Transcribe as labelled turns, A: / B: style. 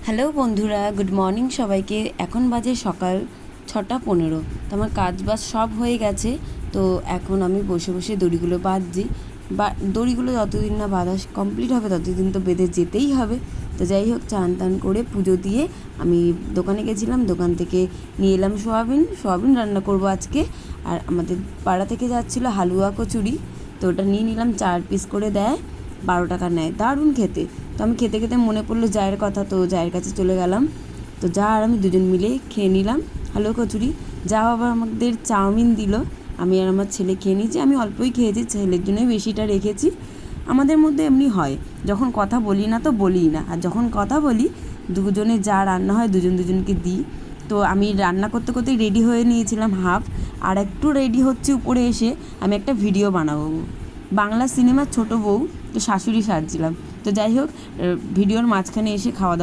A: Hello বন্ধুরা, good morning সবাইকে। এখন বাজে সকাল 6:15। তো আমার কাজ বাজ সব হয়ে গেছে। তো এখন আমি বসে বসে দড়িগুলো বাঁধছি। বা দড়িগুলো যতদিন না বাঁধা কমপ্লিট হবে ততদিন তো বেঁধে যেতেই হবে। তো যাই হোক, চান টান করে পুজো দিয়ে আমি দোকানে গেছিলাম। দোকান থেকে নিয়ে এলাম সোয়াবিন রান্না করব আজকে। আর আমাদের পাড়া থেকে যাচ্ছিলো হালুয়া কচুরি, তো ওটা নিয়ে নিলাম। 4 পিস করে দেয়, 12 টাকা নেয়, দারুণ খেতে। তো আমি খেতে খেতে মনে পড়লো জায়ের কথা, তো জায়ের কাছে চলে গেলাম। তো যা আর আমি দুজন মিলে খেয়ে নিলাম হালুয়া কচুরি। যা আবার আমাদের চাউমিন দিল, আমি আর আমার ছেলে খেয়ে নিয়েছি। আমি অল্পই খেয়েছি, ছেলের জন্যই বেশিটা রেখেছি। আমাদের মধ্যে এমনি হয়, যখন কথা বলি না তো বলিই না, আর যখন কথা বলি দুজনে যা রান্না হয় দুজনকে দিই। তো আমি রান্না করতে করতেই রেডি হয়ে নিয়েছিলাম হাফ, আর একটু রেডি হচ্ছে উপরে এসে আমি একটা ভিডিও বানাবো। বাংলা সিনেমার ছোট বউ, তো শাশুড়ি সাজছিলাম। তো যাই হোক, ভিডিওর মাঝখানে এসে খাওয়া দাওয়া